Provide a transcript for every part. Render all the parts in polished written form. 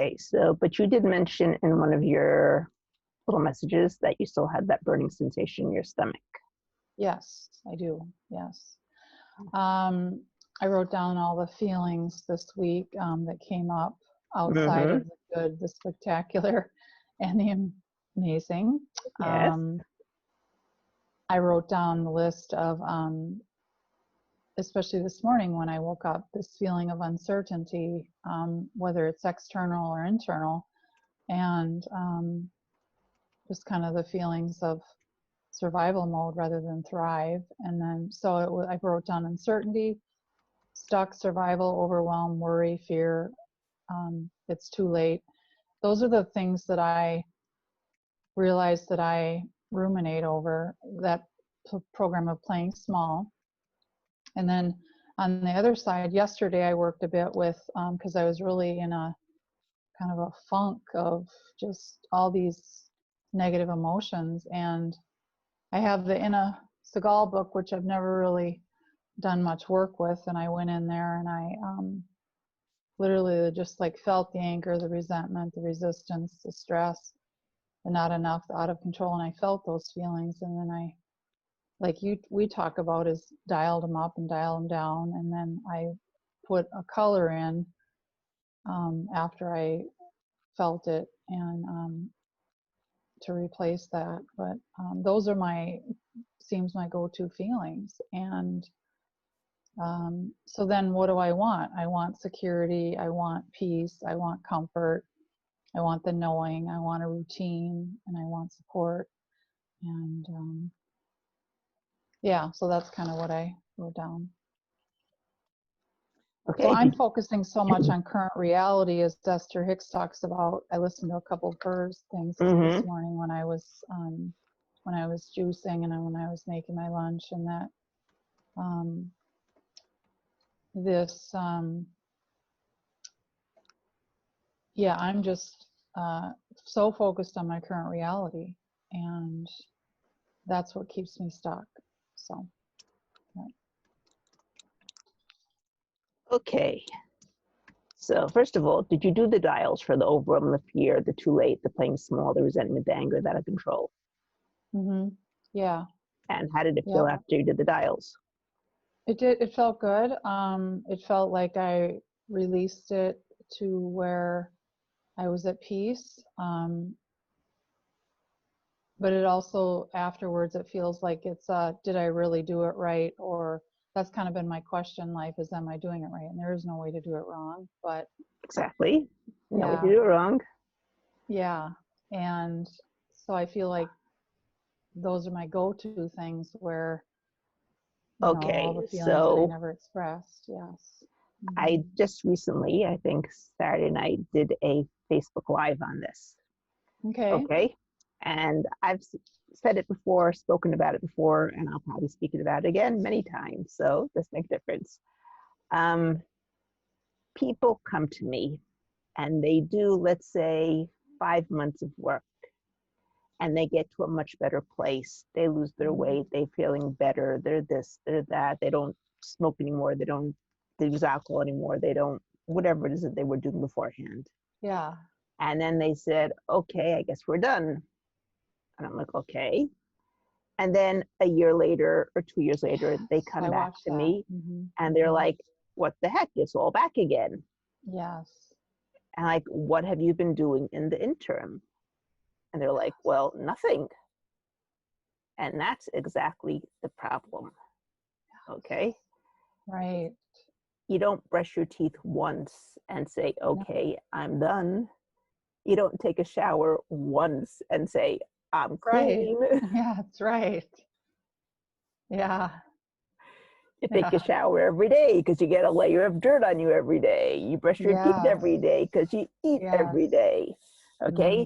Okay, so, but you did mention in one of your little messages that you still had that burning sensation in your stomach. Yes, I do. Yes. I wrote down all the feelings this week that came up outside of the good, the spectacular, and the amazing. Yes. I wrote down the list of, especially this morning when I woke up, this feeling of uncertainty, whether it's external or internal, and just kind of the feelings of survival mode rather than thrive. And then, so I wrote down uncertainty, stuck, survival, overwhelm, worry, fear, it's too late. Those are the things that I realized that I ruminate over, that program of playing small. And then on the other side, yesterday I worked a bit with, because I was really in a kind of a funk of just all these negative emotions. And I have the Inna Segal book, which I've never really done much work with. And I went in there and I literally just like felt the anger, the resentment, the resistance, the stress, the not enough, the out of control. And I felt those feelings. And then I, like we talk about, is dialed them up and dial them down. And then I put a color in after I felt it, and to replace that. But those are seems my go-to feelings. And so then what do I want? I want security, I want peace, I want comfort, I want the knowing, I want a routine, and I want support. And yeah, so that's kind of what I wrote down. Okay. So I'm focusing so much on current reality, as Esther Hicks talks about. I listened to a couple of her things this morning when I was juicing and when I was making my lunch, and that yeah, I'm just so focused on my current reality, and that's what keeps me stuck. So right. Okay. So first of all, did you do the dials for the overwhelm, the fear, the too late, the playing small, the resentment, the anger, the out of control? Yeah. And how did it feel after you did the dials? It did. It felt good. It felt like I released it to where I was at peace. But it also, afterwards, it feels like it's, did I really do it right? Or that's kind of been my question in life, is, am I doing it right? And there is no way to do it wrong, but. Exactly. No way to do it wrong. Yeah. And so I feel like those are my go-to things where, all the feelings that I never expressed. Yes. I just recently, I think Saturday night, did a Facebook Live on this. Okay. And I've said it before, spoken about it before, and I'll probably speak about it again many times. So this makes a difference. People come to me and they do, let's say, 5 months of work, and they get to a much better place. They lose their weight, they're feeling better, they're this, they're that, they don't smoke anymore, they don't use alcohol anymore, they don't, whatever it is that they were doing beforehand. Yeah. And then they said, okay, I guess we're done. And I'm like, okay. And then a year later or 2 years later, they come back to me and they're like, what the heck, it's all back again. Yes. And like, what have you been doing in the interim? And they're like, well, nothing. And that's exactly the problem. Okay. Right. You don't brush your teeth once and say, okay, I'm done. You don't take a shower once and say, I'm clean. Right. Yeah, that's right. Yeah. You take a shower every day because you get a layer of dirt on you every day. You brush your teeth every day because you eat every day. Okay?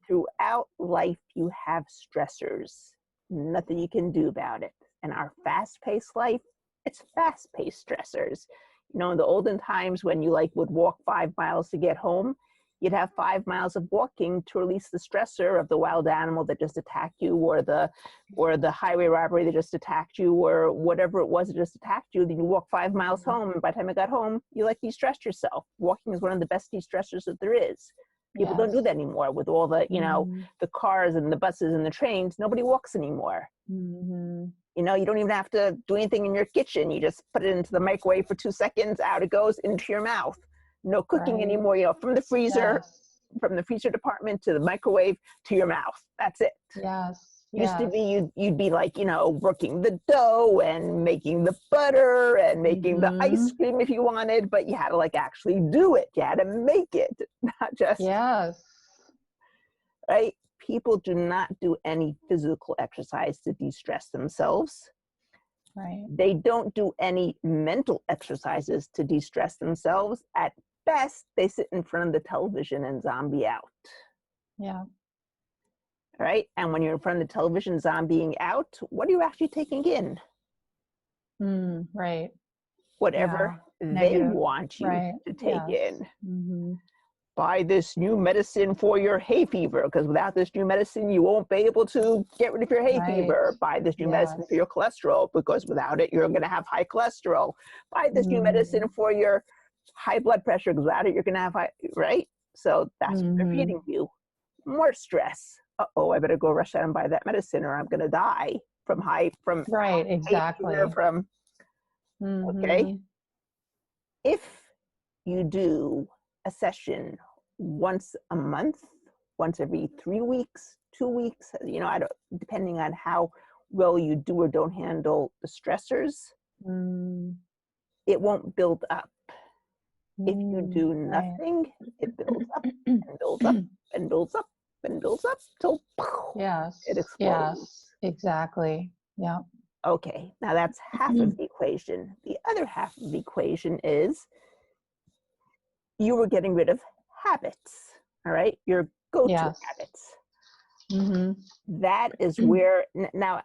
Throughout life, you have stressors. Nothing you can do about it. And our fast-paced life, it's fast-paced stressors. In the olden times when you would walk 5 miles to get home, You'd have 5 miles of walking to release the stressor of the wild animal that just attacked you, or the highway robbery that just attacked you, or whatever it was that just attacked you. Then you walk 5 miles home, and by the time I got home, you like de-stressed yourself. Walking is one of the best de-stressors that there is. People don't do that anymore with all the, the cars and the buses and the trains. Nobody walks anymore. You don't even have to do anything in your kitchen. You just put it into the microwave for 2 seconds, out it goes into your mouth. No cooking anymore, from the freezer, from the freezer department to the microwave to your mouth. That's it. Used to be you'd be like, working the dough and making the butter and making the ice cream if you wanted, but you had to like actually do it. You had to make it, not just right. People do not do any physical exercise to de-stress themselves. Right. They don't do any mental exercises to de-stress themselves. At best, they sit in front of the television and zombie out. Yeah. Right? And when you're in front of the television zombieing out, what are you actually taking in? Right. Whatever they want you to take in. Buy this new medicine for your hay fever, because without this new medicine, you won't be able to get rid of your hay fever. Buy this new medicine for your cholesterol, because without it, you're going to have high cholesterol. Buy this new medicine for your high blood pressure, because without it, you're going to have high, right? So that's what they're feeding you. More stress. I better go rush out and buy that medicine, or I'm going to die from exactly. Okay. If you do a session once a month, once every 3 weeks, 2 weeks, depending on how well you do or don't handle the stressors, it won't build up. If you do nothing, it builds up and builds up and builds up and builds up till it explodes. Yes, exactly. Yeah. Okay, now that's half of the equation. The other half of the equation is you were getting rid of habits, all right? Your go-to habits. That is where, now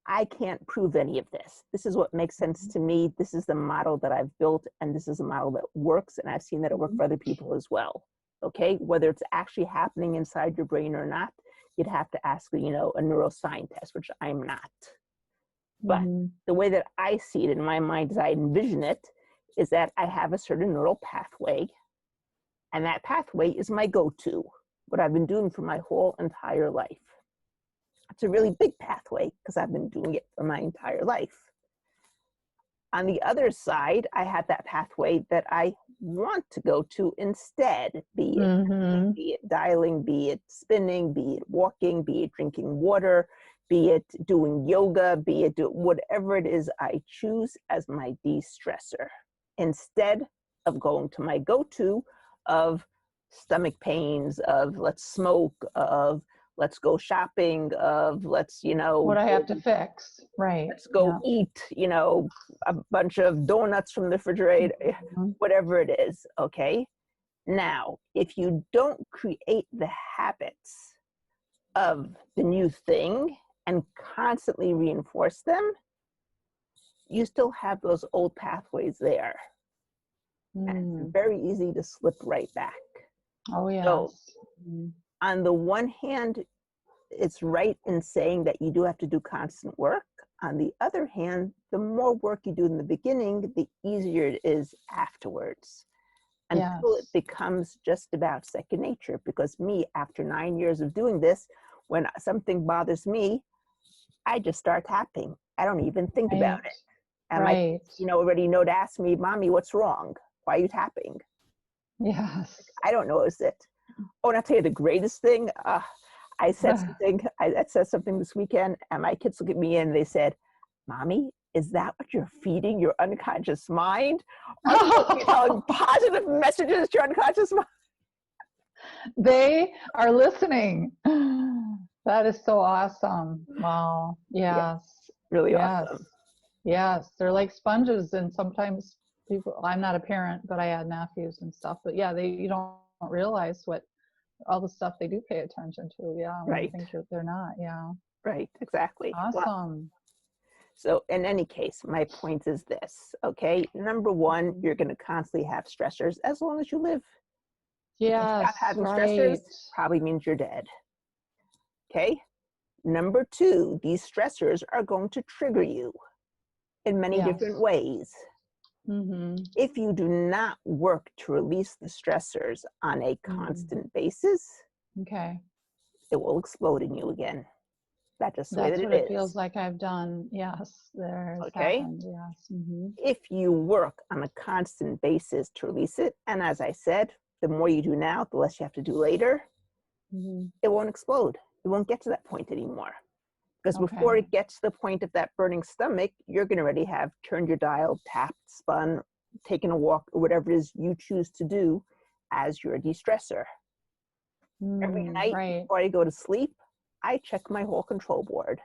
I can't prove any of this. This is what makes sense to me. This is the model that I've built, and this is a model that works, and I've seen that it works for other people as well, okay? Whether it's actually happening inside your brain or not, you'd have to ask, a neuroscientist, which I'm not. But the way that I see it in my mind as I envision it is that I have a certain neural pathway, and that pathway is my go-to, what I've been doing for my whole entire life. It's a really big pathway because I've been doing it for my entire life. On the other side, I have that pathway that I want to go to instead, be it dialing, be it spinning, be it walking, be it drinking water, be it doing yoga, be it whatever it is I choose as my de-stressor, instead of going to my go-to of stomach pains, of let's smoke, of let's go shopping, of let's, what I have to fix. Right. Let's go eat, a bunch of donuts from the refrigerator, whatever it is, okay? Now, if you don't create the habits of the new thing and constantly reinforce them, you still have those old pathways there. And it's very easy to slip right back. Oh, yes. So, on the one hand, it's right in saying that you do have to do constant work. On the other hand, the more work you do in the beginning, the easier it is afterwards, until it becomes just about second nature. Because me, after 9 years of doing this, when something bothers me, I just start tapping. I don't even think about it. And my kids, already know to ask me, Mommy, what's wrong? Why are you tapping? Yes. I don't notice it. Oh, and I'll tell you the greatest thing. I said something this weekend, and my kids look at me and they said, Mommy, is that what you're feeding your unconscious mind? Are you telling positive messages to your unconscious mind? They are listening. That is so awesome. Wow. Yes. Really awesome. Yes. They're like sponges, and sometimes people, I'm not a parent, but I had nephews and stuff, but you don't realize what all the stuff they do pay attention to. When you think they're not. Right, exactly. Awesome. Well, so in any case, my point is this, okay? Number one, you're going to constantly have stressors as long as you live. Yes, Stop having stressors, right. probably means you're dead. Okay? Number two, these stressors are going to trigger you in many different Yes. ways. Mm-hmm. If you do not work to release the stressors on a Mm. constant basis, Okay. it will explode in you again. That's just the way that That's it what it is. feels like I've done. Yes, there has Okay? happened. Yes. Mm-hmm. If you work on a constant basis to release it, and as I said, the more you do now, the less you have to do later, Mm-hmm. it won't explode. It won't get to that point anymore. Because before Okay. it gets to the point of that burning stomach, you're going to already have turned your dial, tapped, spun, taken a walk, or whatever it is you choose to do as your de-stressor. Every Mm, night right. before I go to sleep, I check my whole control board.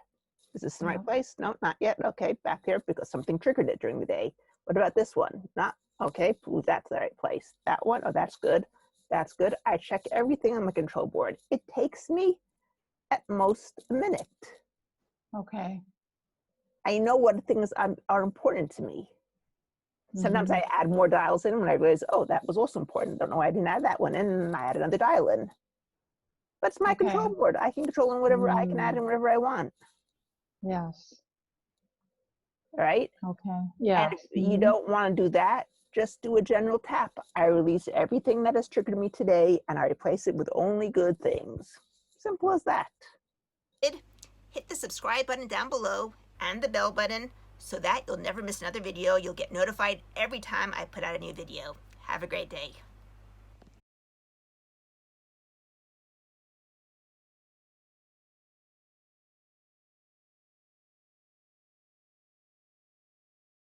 Is this the Yeah. right place? No, not yet. Okay, back there because something triggered it during the day. What about this one? Not okay. Move that to the right place. That one. Oh, that's good. That's good. I check everything on my control board. It takes me at most a minute. Okay. I know what things are important to me. Sometimes Mm-hmm. I add more dials in when I realize, oh, that was also important. Don't know why I didn't add that one in, and I add another dial in. But it's my control Okay. board. I can control in whatever I can add Mm, in whatever I want. yes. Right? Okay. And Yeah. if you Mm-hmm. don't want to do that, just do a general tap. I release everything that has triggered me today and I replace it with only good things. Simple as that. Hit the subscribe button down below and the bell button so that you'll never miss another video. You'll get notified every time I put out a new video. Have a great day.